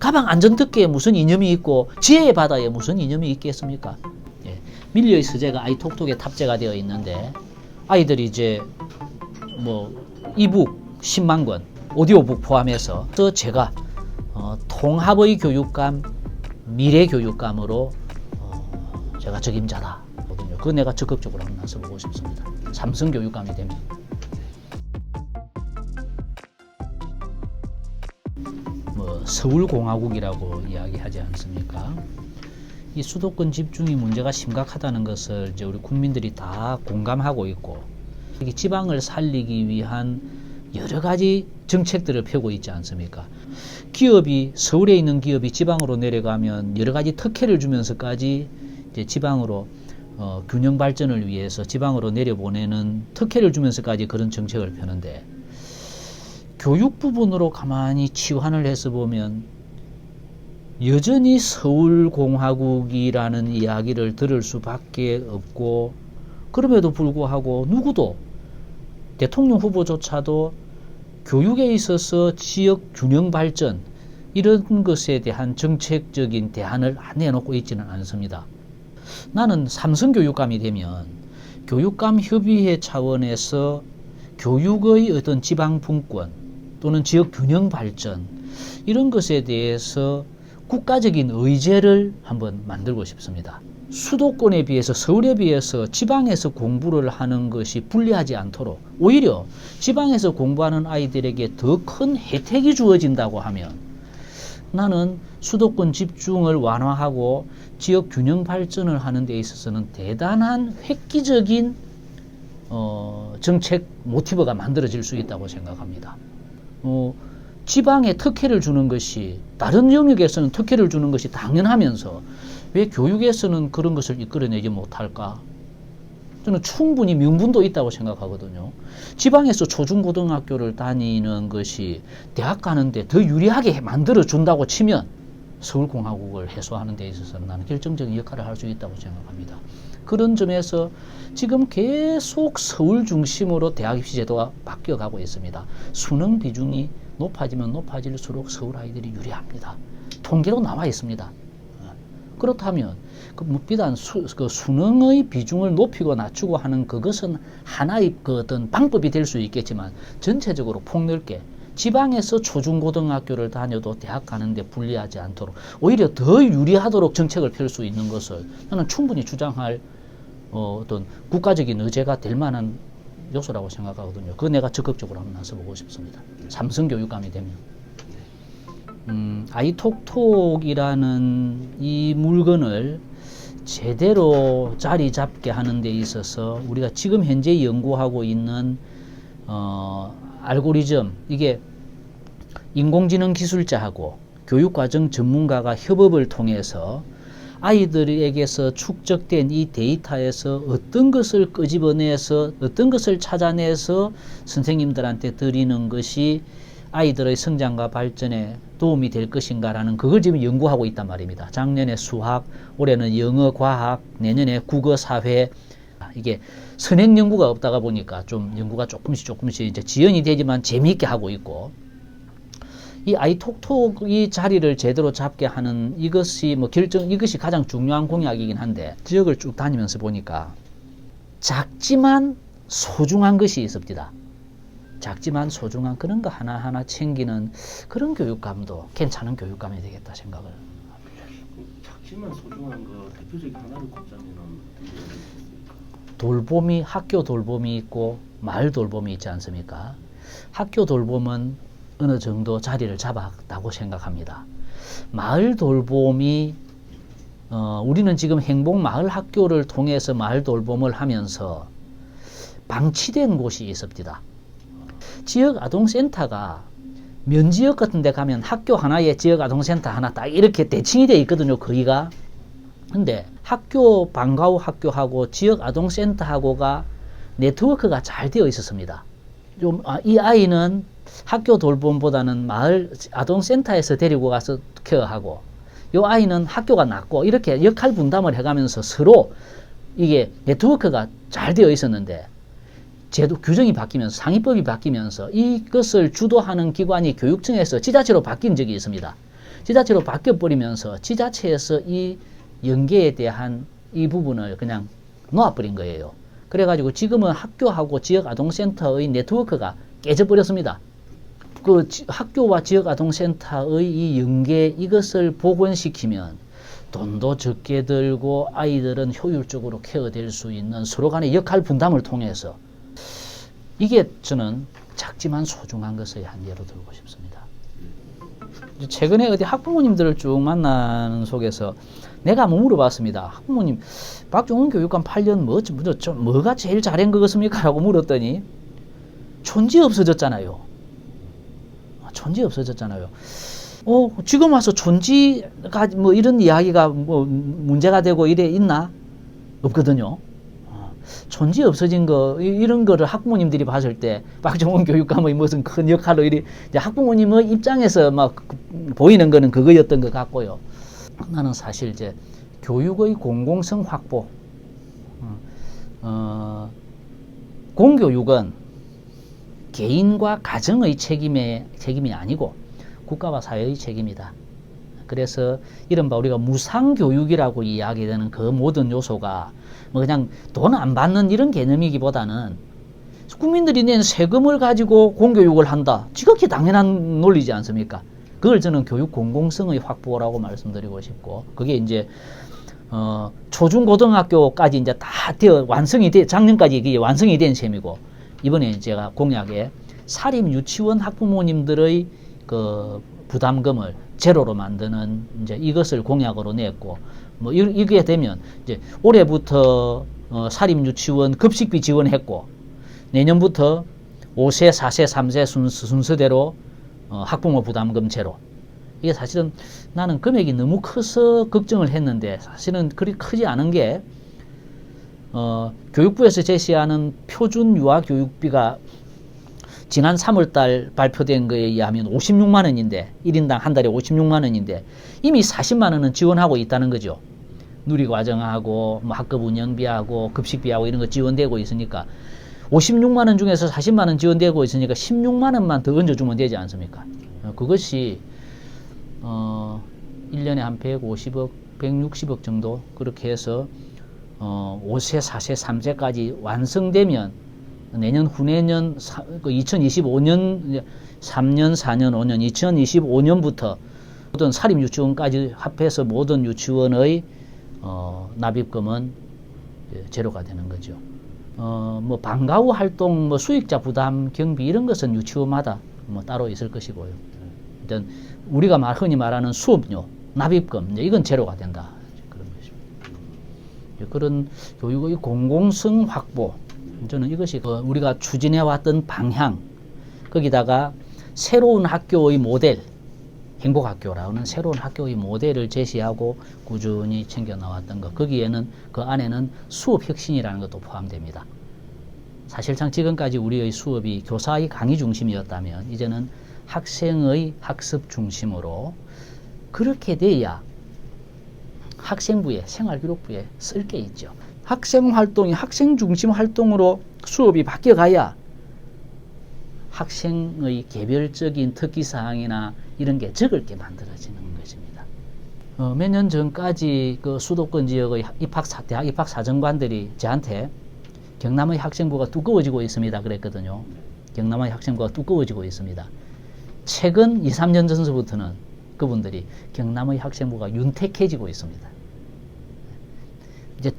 가방 안전덮개에 무슨 이념이 있고 지혜의 바다에 무슨 이념이 있겠습니까? 예. 밀려의 서재가 아이톡톡에 탑재가 되어 있는데 아이들이 이제 뭐 이북 10만 권, 오디오북 포함해서 제가 통합의 교육감, 미래 교육감으로 제가 적임자다. 그거 내가 적극적으로 한번 나서보고 싶습니다. 삼성 교육감이 되면. 뭐 서울공화국이라고 이야기하지 않습니까? 이 수도권 집중이 문제가 심각하다는 것을 이제 우리 국민들이 다 공감하고 있고, 지방을 살리기 위한 여러 가지 정책들을 펴고 있지 않습니까? 기업이, 서울에 있는 기업이 지방으로 내려가면 여러 가지 특혜를 주면서까지 이제 지방으로 균형 발전을 위해서 지방으로 내려보내는 특혜를 주면서까지 그런 정책을 펴는데, 교육 부분으로 가만히 치환을 해서 보면 여전히 서울공화국이라는 이야기를 들을 수밖에 없고, 그럼에도 불구하고 누구도, 대통령 후보조차도 교육에 있어서 지역 균형 발전 이런 것에 대한 정책적인 대안을 내놓고 있지는 않습니다. 나는 삼성 교육감이 되면 교육감 협의회 차원에서 교육의 어떤 지방 분권 또는 지역 균형 발전 이런 것에 대해서 국가적인 의제를 한번 만들고 싶습니다. 수도권에 비해서, 서울에 비해서 지방에서 공부를 하는 것이 불리하지 않도록, 오히려 지방에서 공부하는 아이들에게 더 큰 혜택이 주어진다고 하면 나는 수도권 집중을 완화하고 지역 균형 발전을 하는 데 있어서는 대단한 획기적인 정책 모티브가 만들어질 수 있다고 생각합니다. 지방에 특혜를 주는 것이, 다른 영역에서는 특혜를 주는 것이 당연하면서 왜 교육에서는 그런 것을 이끌어내지 못할까? 저는 충분히 명분도 있다고 생각하거든요. 지방에서 초중고등학교를 다니는 것이 대학 가는데 더 유리하게 만들어준다고 치면 서울공화국을 해소하는 데 있어서는 나는 결정적인 역할을 할 수 있다고 생각합니다. 그런 점에서 지금 계속 서울 중심으로 대학 입시 제도가 바뀌어가고 있습니다. 수능 비중이 높아지면 높아질수록 서울 아이들이 유리합니다. 통계로 나와 있습니다. 그렇다면 비단 수능의 비중을 높이고 낮추고 하는 그것은 하나의 어떤 방법이 될 수 있겠지만, 전체적으로 폭넓게 지방에서 초중고등학교를 다녀도 대학 가는데 불리하지 않도록, 오히려 더 유리하도록 정책을 펼 수 있는 것을 나는 충분히 주장할 어떤 국가적인 의제가 될 만한 요소라고 생각하거든요. 그거 내가 적극적으로 한번 나서보고 싶습니다. 삼성 교육감이 되면. 아이톡톡이라는 이 물건을 제대로 자리 잡게 하는 데 있어서 우리가 지금 현재 연구하고 있는 알고리즘, 이게 인공지능 기술자하고 교육과정 전문가가 협업을 통해서 아이들에게서 축적된 이 데이터에서 어떤 것을 끄집어내서 어떤 것을 찾아내서 선생님들한테 드리는 것이 아이들의 성장과 발전에 도움이 될 것인가라는, 그걸 지금 연구하고 있단 말입니다. 작년에 수학, 올해는 영어, 과학, 내년에 국어, 사회. 이게 선행 연구가 없다가 보니까 좀 연구가 조금씩 이제 지연이 되지만 재미있게 하고 있고, 이 아이톡톡이 자리를 제대로 잡게 하는 이것이 이것이 가장 중요한 공약이긴 한데, 지역을 쭉 다니면서 보니까 작지만 소중한 것이 있습니다. 작지만 소중한 그런 거 하나하나 챙기는 그런 교육감도 괜찮은 교육감이 되겠다 생각을 합니다. 작지만 소중한 거 대표적인 하나를 꼽자면 돌봄이, 학교 돌봄이 있고 마을 돌봄이 있지 않습니까? 학교 돌봄은 어느 정도 자리를 잡았다고 생각합니다. 마을 돌봄이 우리는 지금 행복마을 학교를 통해서 마을 돌봄을 하면서 방치된 곳이 있습니다. 지역 아동센터가 면지역 같은 데 가면 학교 하나에 지역 아동센터 하나 딱 이렇게 대칭이 되어 있거든요, 거기가. 근데 학교, 방과 후 학교하고 지역 아동센터하고가 네트워크가 잘 되어 있었습니다. 이 아이는 학교 돌봄보다는 마을 아동센터에서 데리고 가서 케어하고, 이 아이는 학교가 낫고, 이렇게 역할 분담을 해가면서 서로 이게 네트워크가 잘 되어 있었는데, 제도 규정이 바뀌면서, 상위법이 바뀌면서 이것을 주도하는 기관이 교육청에서 지자체로 바뀐 적이 있습니다. 지자체로 바뀌어버리면서 지자체에서 이 연계에 대한 이 부분을 그냥 놓아버린 거예요. 그래가지고 지금은 학교하고 지역아동센터의 네트워크가 깨져버렸습니다. 그 학교와 지역아동센터의 이 연계, 이것을 복원시키면 돈도 적게 들고 아이들은 효율적으로 케어될 수 있는 서로 간의 역할 분담을 통해서, 이게 저는 작지만 소중한 것의 한 예로 들고 싶습니다. 최근에 어디 학부모님들을 쭉 만나는 속에서 내가 한번 물어봤습니다. 학부모님, 박종훈 교육감 8년 뭐가 제일 잘한 것 같습니까? 라고 물었더니 촌지 없어졌잖아요. 촌지 없어졌잖아요. 지금 와서 촌지가 뭐 이런 이야기가 뭐 문제가 되고 이래 있나? 없거든요. 촌지 없어진 거, 이런 거를 학부모님들이 봤을 때 박종훈 교육감의 무슨 큰 역할로 이제 학부모님의 입장에서 막 보이는 거는 그거였던 것 같고요. 나는 사실 이제 교육의 공공성 확보, 공교육은 개인과 가정의 책임이 아니고 국가와 사회의 책임이다. 그래서 이른바 우리가 무상교육이라고 이야기되는 그 모든 요소가 뭐 그냥 돈 안 받는 이런 개념이기보다는 국민들이 낸 세금을 가지고 공교육을 한다. 지극히 당연한 논리지 않습니까? 그걸 저는 교육 공공성의 확보라고 말씀드리고 싶고, 그게 이제 초중고등학교까지 이제 다 작년까지 이게 완성이 된 셈이고, 이번에 제가 공약에 사립 유치원 학부모님들의 그 부담금을 제로로 만드는 이제 이것을 공약으로 냈고, 뭐 이게 되면 이제 올해부터 사립 유치원 급식비 지원했고, 내년부터 5세, 4세, 3세 순서대로 학부모 부담금 제로. 이게 사실은 나는 금액이 너무 커서 걱정을 했는데, 사실은 그리 크지 않은 게 교육부에서 제시하는 표준 유아교육비가 지난 3월달 발표된 거에 의하면 56만 원인데, 1인당 한 달에 56만 원인데 이미 40만 원은 지원하고 있다는 거죠. 누리과정하고 뭐 학급 운영비하고 급식비하고 이런 거 지원되고 있으니까 56만 원 중에서 40만 원 지원되고 있으니까 16만 원만 더 얹어주면 되지 않습니까? 그것이 1년에 한 150억, 160억 정도 그렇게 해서 5세, 4세, 3세까지 완성되면 내년 후내년 2025년 3년, 4년, 5년 2025년부터 모든 사립 유치원까지 합해서 모든 유치원의 납입금은 제로가 되는 거죠. 뭐 방과후 활동, 뭐 수익자 부담 경비 이런 것은 유치원마다 뭐 따로 있을 것이고요. 일단 우리가 흔히 말하는 수업료, 납입금 이건 제로가 된다. 그런 것입니다. 그런 교육의 공공성 확보, 저는 이것이 우리가 추진해왔던 방향, 거기다가 새로운 학교의 모델, 행복학교라는 새로운 학교의 모델을 제시하고 꾸준히 챙겨나왔던 것, 거기에는 그 안에는 수업 혁신이라는 것도 포함됩니다. 사실상 지금까지 우리의 수업이 교사의 강의 중심이었다면 이제는 학생의 학습 중심으로, 그렇게 돼야 학생부에, 생활기록부에 쓸 게 있죠. 학생 활동이 학생 중심 활동으로 수업이 바뀌어가야 학생의 개별적인 특기사항이나 이런 게 적을 게 만들어지는 것입니다. 몇 년 전까지 그 수도권 지역의 대학 입학 사정관들이 저한테 경남의 학생부가 두꺼워지고 있습니다 그랬거든요. 경남의 학생부가 두꺼워지고 있습니다. 최근 2, 3년 전서부터는 그분들이 경남의 학생부가 윤택해지고 있습니다. 이제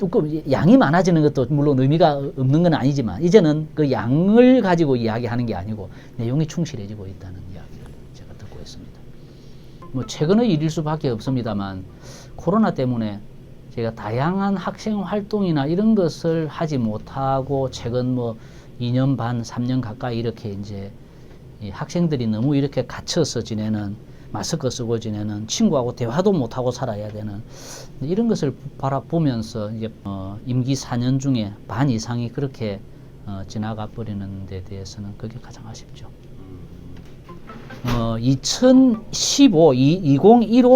양이 많아지는 것도 물론 의미가 없는 건 아니지만, 이제는 그 양을 가지고 이야기하는 게 아니고 내용이 충실해지고 있다는 이야기를 제가 듣고 있습니다. 뭐 최근의 일일 수밖에 없습니다만, 코로나 때문에 제가 다양한 학생 활동이나 이런 것을 하지 못하고 최근 뭐 2년 반, 3년 가까이 이렇게 이제 이 학생들이 너무 이렇게 갇혀서 지내는, 마스크 쓰고 지내는, 친구하고 대화도 못하고 살아야 되는 이런 것을 바라보면서 이제 임기 4년 중에 반 이상이 그렇게 지나가 버리는 데 대해서는 그게 가장 아쉽죠. 2015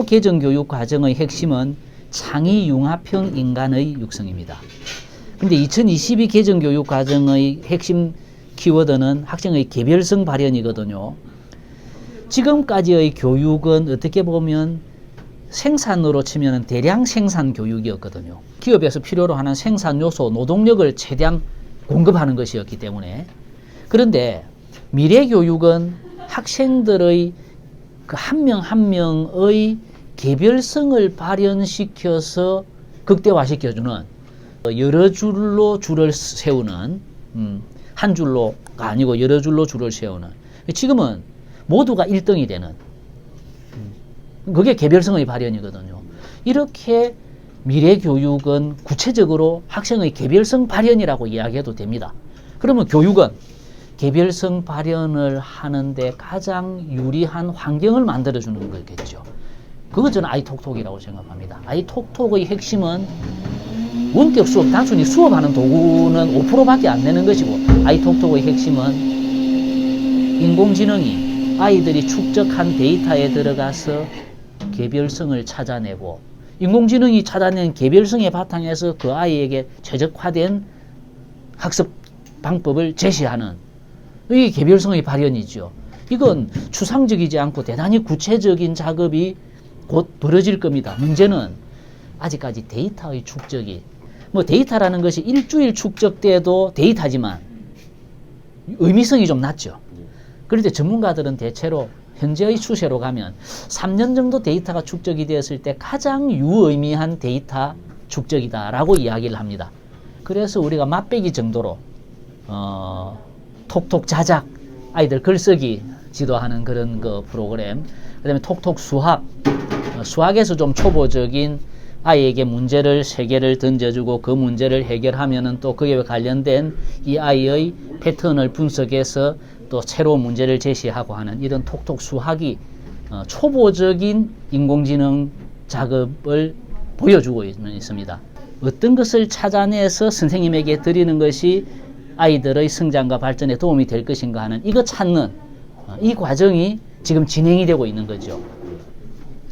개정교육 과정의 핵심은 창의 융합형 인간의 육성입니다. 근데 2022 개정교육 과정의 핵심 키워드는 학생의 개별성 발현이거든요. 지금까지의 교육은 어떻게 보면 생산으로 치면 대량 생산 교육이었거든요. 기업에서 필요로 하는 생산 요소, 노동력을 최대한 공급하는 것이었기 때문에. 그런데 미래 교육은 학생들의 그 한 명 한 명의 개별성을 발현시켜서 극대화시켜주는 여러 줄로 줄을 세우는 한 줄로가 아니고 여러 줄로 줄을 세우는 지금은 모두가 1등이 되는 그게 개별성의 발현이거든요. 이렇게 미래 교육은 구체적으로 학생의 개별성 발현이라고 이야기해도 됩니다. 그러면 교육은 개별성 발현을 하는데 가장 유리한 환경을 만들어주는 거겠죠. 그거 저는 아이톡톡이라고 생각합니다. 아이톡톡의 핵심은 원격 수업, 단순히 수업하는 도구는 5%밖에 안 되는 것이고, 아이톡톡의 핵심은 인공지능이 아이들이 축적한 데이터에 들어가서 개별성을 찾아내고, 인공지능이 찾아낸 개별성의 바탕에서 그 아이에게 최적화된 학습 방법을 제시하는 이게 개별성의 발현이죠. 이건 추상적이지 않고 대단히 구체적인 작업이 곧 벌어질 겁니다. 문제는 아직까지 데이터의 축적이 데이터라는 것이 일주일 축적돼도 데이터지만 의미성이 좀 낮죠. 그런데 전문가들은 대체로 현재의 추세로 가면 3년 정도 데이터가 축적이 되었을 때 가장 유의미한 데이터 축적이다라고 이야기를 합니다. 그래서 우리가 맛배기 정도로 톡톡 자작, 아이들 글쓰기 지도하는 그런 그 프로그램, 그 다음에 톡톡 수학, 수학에서 좀 초보적인 아이에게 문제를 3개를 던져주고 그 문제를 해결하면은 또 그에 관련된 이 아이의 패턴을 분석해서 또 새로운 문제를 제시하고 하는 이런 톡톡 수학이 초보적인 인공지능 작업을 보여주고 있습니다. 어떤 것을 찾아내서 선생님에게 드리는 것이 아이들의 성장과 발전에 도움이 될 것인가 하는 이거 찾는 이 과정이 지금 진행이 되고 있는 거죠.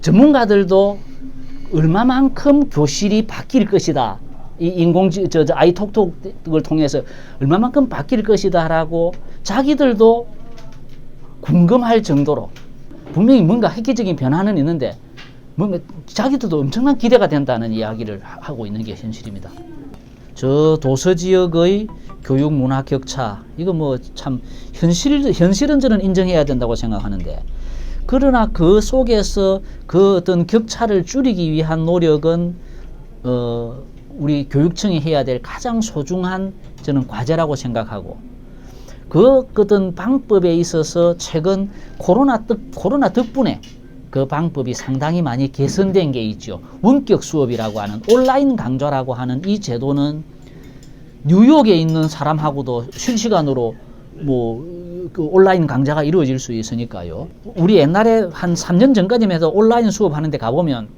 전문가들도 얼마만큼 교실이 바뀔 것이다. 이 아이톡톡을 통해서 얼마만큼 바뀔 것이다라고 자기들도 궁금할 정도로 분명히 뭔가 획기적인 변화는 있는데 뭔가 자기들도 엄청난 기대가 된다는 이야기를 하고 있는 게 현실입니다. 저 도서 지역의 교육 문화 격차 이거 참 현실은 저는 인정해야 된다고 생각하는데 그러나 그 속에서 그 어떤 격차를 줄이기 위한 노력은 우리 교육청이 해야 될 가장 소중한 저는 과제라고 생각하고 그 어떤 방법에 있어서 최근 코로나 덕분에 그 방법이 상당히 많이 개선된 게 있죠. 원격 수업이라고 하는 온라인 강좌라고 하는 이 제도는 뉴욕에 있는 사람하고도 실시간으로 그 온라인 강좌가 이루어질 수 있으니까요. 우리 옛날에 한 3년 전까지만 해도 온라인 수업하는데 가보면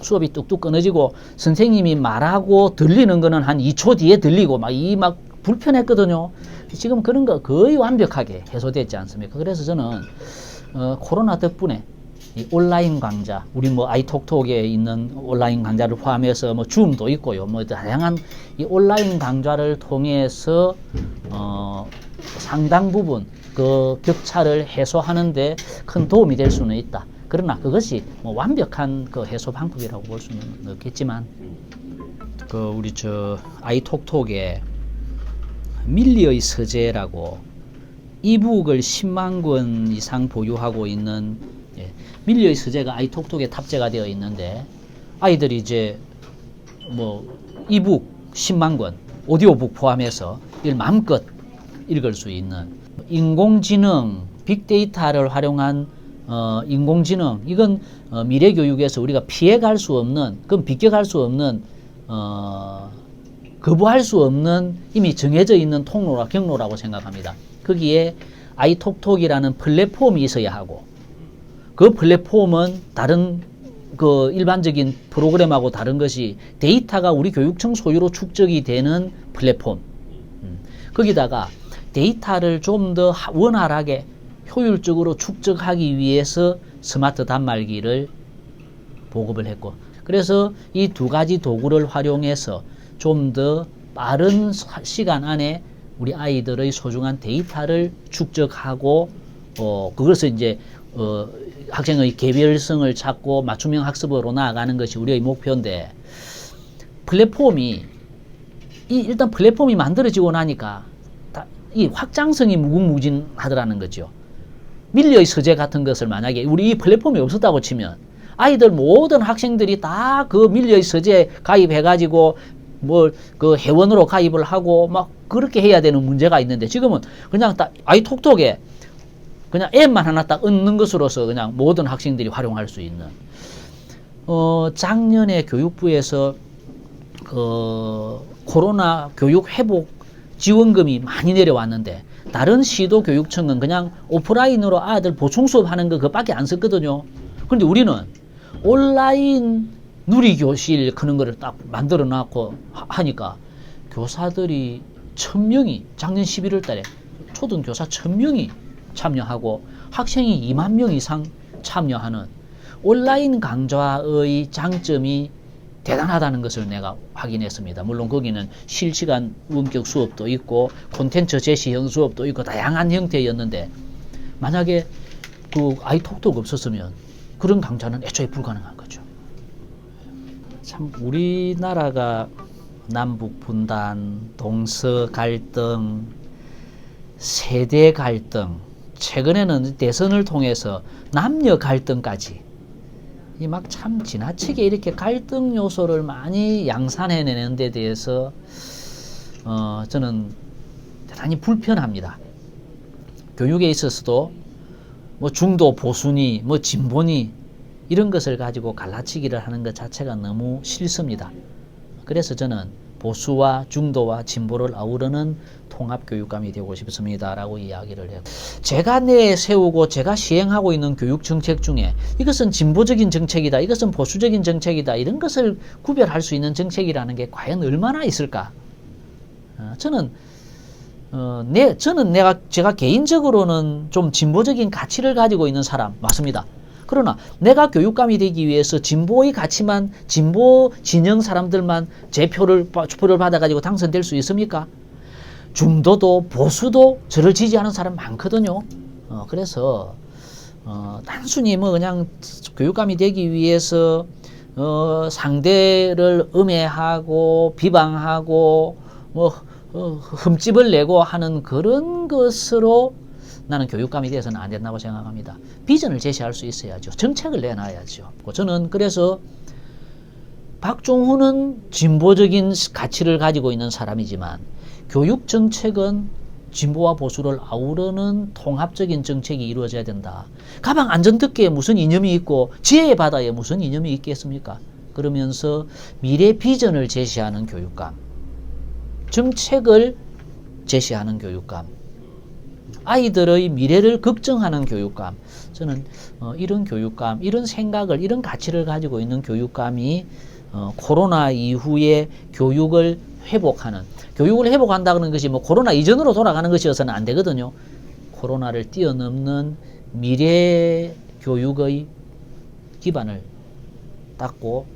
수업이 뚝뚝 끊어지고 선생님이 말하고 들리는 거는 한 2초 뒤에 들리고 막 불편했거든요. 지금 그런 거 거의 완벽하게 해소됐지 않습니까? 그래서 저는 코로나 덕분에 이 온라인 강좌, 우리 아이톡톡에 있는 온라인 강좌를 포함해서 줌도 있고요. 다양한 이 온라인 강좌를 통해서 상당 부분 그 격차를 해소하는데 큰 도움이 될 수는 있다. 그러나 그것이 완벽한 그 해소 방법이라고 볼 수는 없겠지만 우리 아이톡톡에 밀리의 서재라고 이북을 10만 권 이상 보유하고 있는 밀리의 서재가 아이톡톡에 탑재가 되어 있는데 아이들이 이제 이북 10만 권 오디오북 포함해서 이걸 마음껏 읽을 수 있는 인공지능 빅데이터를 활용한 인공지능 이건 미래 교육에서 우리가 피해갈 수 없는 그건 비껴갈 수 없는 거부할 수 없는 이미 정해져 있는 통로라 경로라고 생각합니다. 거기에 아이톡톡이라는 플랫폼이 있어야 하고 그 플랫폼은 다른 그 일반적인 프로그램하고 다른 것이 데이터가 우리 교육청 소유로 축적이 되는 플랫폼. 거기다가 데이터를 좀 더 원활하게 효율적으로 축적하기 위해서 스마트 단말기를 보급을 했고 그래서 이 두 가지 도구를 활용해서 좀 더 빠른 시간 안에 우리 아이들의 소중한 데이터를 축적하고 그것을 이제 학생의 개별성을 찾고 맞춤형 학습으로 나아가는 것이 우리의 목표인데, 플랫폼이 일단 플랫폼이 만들어지고 나니까 이 확장성이 무궁무진하더라는 거죠. 밀려의 서재 같은 것을 만약에 우리 이 플랫폼이 없었다고 치면 아이들 모든 학생들이 다 그 밀려의 서재에 가입해가지고 그 회원으로 가입을 하고 막 그렇게 해야 되는 문제가 있는데, 지금은 그냥 딱 아이톡톡에 그냥 앱만 하나 딱 얻는 것으로서 그냥 모든 학생들이 활용할 수 있는. 작년에 교육부에서 코로나 교육 회복 지원금이 많이 내려왔는데, 다른 시도 교육청은 그냥 오프라인으로 아이들 보충 수업하는 거 그것밖에 안 썼거든요. 그런데 우리는 온라인 누리교실 그런 거를 딱 만들어 놨고 하니까 교사들이 1000명이 작년 11월 달에 초등교사 1000명이 참여하고 학생이 2만 명 이상 참여하는 온라인 강좌의 장점이 대단하다는 것을 내가 확인했습니다. 물론 거기는 실시간 원격 수업도 있고 콘텐츠 제시형 수업도 있고 다양한 형태였는데, 만약에 그 아이톡톡 없었으면 그런 강좌는 애초에 불가능한 거죠. 참 우리나라가 남북 분단, 동서 갈등, 세대 갈등, 최근에는 대선을 통해서 남녀 갈등까지 이 막 참 지나치게 이렇게 갈등 요소를 많이 양산해내는 데 대해서 저는 대단히 불편합니다. 교육에 있어서도 뭐 중도 보수니 뭐 진보니 이런 것을 가지고 갈라치기를 하는 것 자체가 너무 싫습니다. 그래서 저는 보수와 중도와 진보를 아우르는 통합교육감이 되고 싶습니다 라고 이야기를 해요. 제가 내세우고 제가 시행하고 있는 교육정책 중에 이것은 진보적인 정책이다, 이것은 보수적인 정책이다, 이런 것을 구별할 수 있는 정책이라는 게 과연 얼마나 있을까? 저는 제가 개인적으로는 좀 진보적인 가치를 가지고 있는 사람 맞습니다. 그러나 내가 교육감이 되기 위해서 진보의 가치만, 진보 진영 사람들만 제 표를 받아가지고 당선될 수 있습니까? 중도도 보수도 저를 지지하는 사람 많거든요. 그래서 단순히 뭐 그냥 교육감이 되기 위해서 상대를 음해하고 비방하고 흠집을 내고 하는 그런 것으로 나는 교육감이 돼서는 안 된다고 생각합니다. 비전을 제시할 수 있어야죠. 정책을 내놔야죠. 저는 그래서 박종훈은 진보적인 가치를 가지고 있는 사람이지만 교육 정책은 진보와 보수를 아우르는 통합적인 정책이 이루어져야 된다. 가방 안전덮개에 무슨 이념이 있고 지혜의 바다에 무슨 이념이 있겠습니까? 그러면서 미래 비전을 제시하는 교육감, 정책을 제시하는 교육감, 아이들의 미래를 걱정하는 교육감, 저는 이런 교육감, 이런 생각을, 이런 가치를 가지고 있는 교육감이 코로나 이후에 교육을 회복하는, 교육을 회복한다는 것이 뭐 코로나 이전으로 돌아가는 것이어서는 안 되거든요. 코로나를 뛰어넘는 미래 교육의 기반을 닦고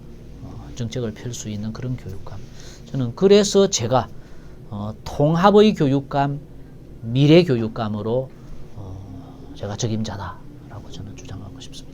정책을 펼 수 있는 그런 교육감. 저는 그래서 제가 통합의 교육감, 미래 교육감으로 제가 적임자다라고 저는 주장하고 싶습니다.